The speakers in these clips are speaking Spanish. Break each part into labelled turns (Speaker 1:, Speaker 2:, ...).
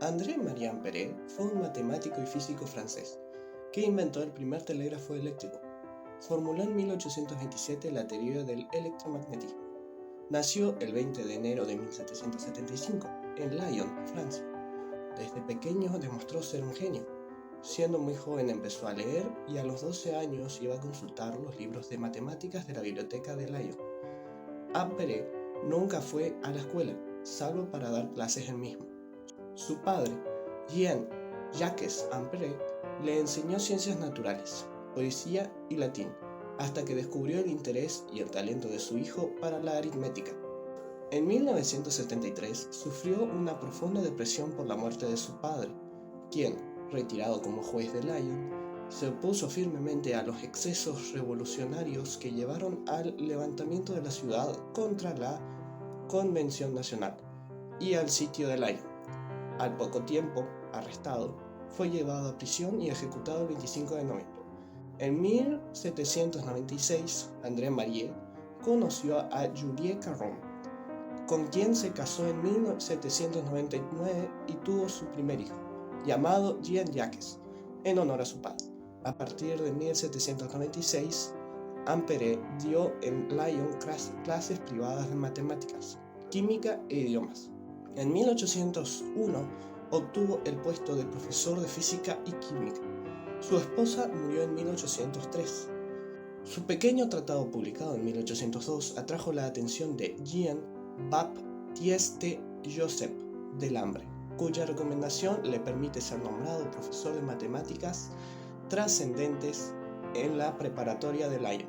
Speaker 1: André-Marie Ampère fue un matemático y físico francés que inventó el primer telégrafo eléctrico. Formuló en 1827 la teoría del electromagnetismo. Nació el 20 de enero de 1775 en Lyon, Francia. Desde pequeño demostró ser un genio. Siendo muy joven empezó a leer y a los 12 años iba a consultar los libros de matemáticas de la biblioteca de Lyon. Ampère nunca fue a la escuela, salvo para dar clases él mismo. Su padre, Jean-Jacques Ampère, le enseñó ciencias naturales, poesía y latín, hasta que descubrió el interés y el talento de su hijo para la aritmética. En 1973 sufrió una profunda depresión por la muerte de su padre, quien, retirado como juez de Lyon, se opuso firmemente a los excesos revolucionarios que llevaron al levantamiento de la ciudad contra la Convención Nacional y al sitio de Lyon. Al poco tiempo, arrestado, fue llevado a prisión y ejecutado el 25 de noviembre. En 1796, André-Marie conoció a Julie Caron, con quien se casó en 1799 y tuvo su primer hijo, llamado Jean-Jacques, en honor a su padre. A partir de 1796, Ampère dio en Lyon clases privadas de matemáticas, química e idiomas. En 1801 obtuvo el puesto de profesor de física y química. Su esposa murió en 1803. Su pequeño tratado publicado en 1802 atrajo la atención de Jean-Baptiste Joseph Delambre, cuya recomendación le permite ser nombrado profesor de matemáticas trascendentes en la preparatoria de Lyon.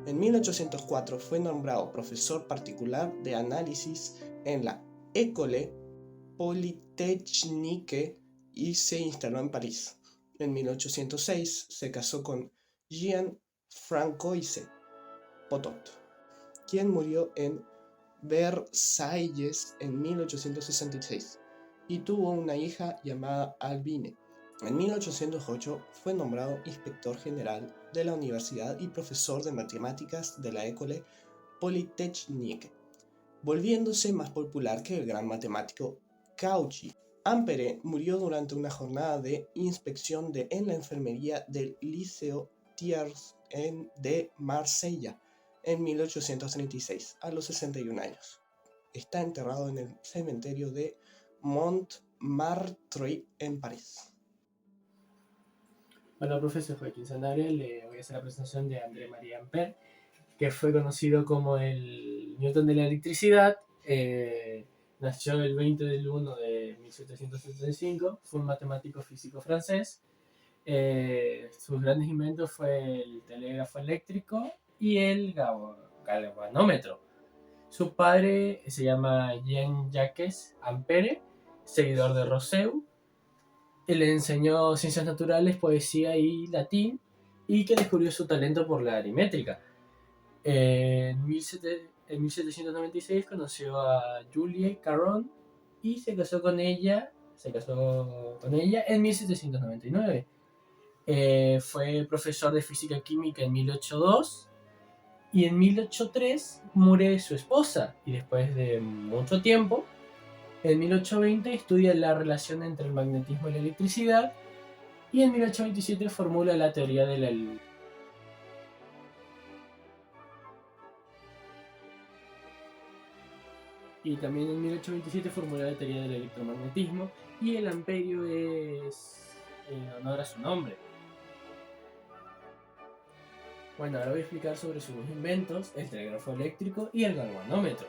Speaker 1: En 1804 fue nombrado profesor particular de análisis en la École Polytechnique y se instaló en París. En 1806 se casó con Jean-Françoise Potot, quien murió en Versalles en 1866 y tuvo una hija llamada Albine. En 1808 fue nombrado inspector general de la universidad y profesor de matemáticas de la École Polytechnique, volviéndose más popular que el gran matemático Cauchy. Ampère murió durante una jornada de inspección en la enfermería del Liceo Thiers de Marsella en 1836, a los 61 años. Está enterrado en el cementerio de Montmartre en París.
Speaker 2: Hola, profesor Joaquín Sanabria. Le voy a hacer la presentación de André-Marie Ampère, que fue conocido como el Newton de la electricidad. Nació el 20 del 1 de 1775, fue un matemático físico francés. Sus grandes inventos fue el telégrafo eléctrico y el galvanómetro. Su padre se llama Jean-Jacques Ampère, seguidor de Rousseau. Él le enseñó ciencias naturales, poesía y latín, y que descubrió su talento por la aritmética. En 1796 conoció a Julie Caron y se casó con ella en 1799. Fue profesor de física química en 1802 y en 1803 muere su esposa, y después de mucho tiempo, en 1820 estudia la relación entre el magnetismo y la electricidad, y en 1827 formula la teoría de la y también en 1827 formula la teoría del electromagnetismo, y el amperio es en honor a su nombre. Bueno, ahora voy a explicar sobre sus dos inventos, el telégrafo eléctrico y el galvanómetro.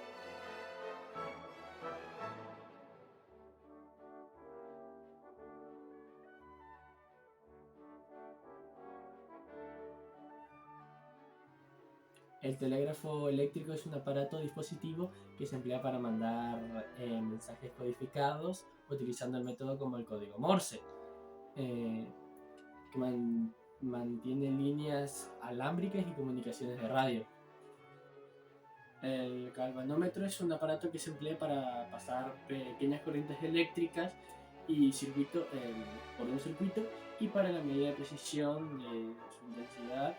Speaker 2: El telégrafo eléctrico es un aparato dispositivo que se emplea para mandar mensajes codificados utilizando el método como el código Morse, que mantiene líneas alámbricas y comunicaciones de radio. El galvanómetro es un aparato que se emplea para pasar pequeñas corrientes eléctricas y por un circuito, y para la medida de precisión de su intensidad.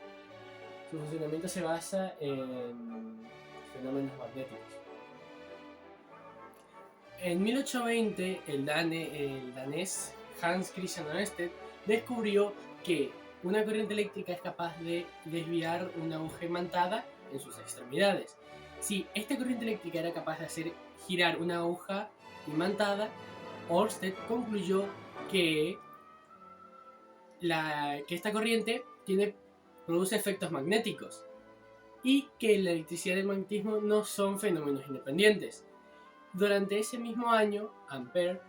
Speaker 2: Su funcionamiento se basa en fenómenos magnéticos. En 1820, el danés Hans Christian Ørsted descubrió que una corriente eléctrica es capaz de desviar una aguja imantada en sus extremidades. Si esta corriente eléctrica era capaz de hacer girar una aguja imantada, Ørsted concluyó que esta corriente produce efectos magnéticos y que la electricidad y el magnetismo no son fenómenos independientes. Durante ese mismo año, Ampère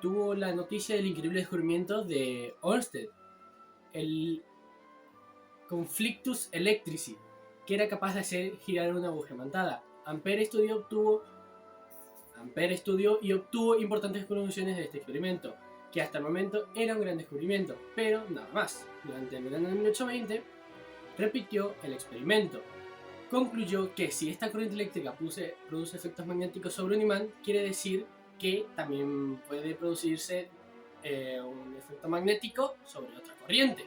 Speaker 2: tuvo la noticia del increíble descubrimiento de Ørsted, el Conflictus Electrici, que era capaz de hacer girar una aguja imantada. Ampère estudió y obtuvo importantes conclusiones de este experimento, que hasta el momento era un gran descubrimiento, pero nada más. Durante el verano de 1820, repitió el experimento. Concluyó que si esta corriente eléctrica produce efectos magnéticos sobre un imán, quiere decir que también puede producirse un efecto magnético sobre otra corriente.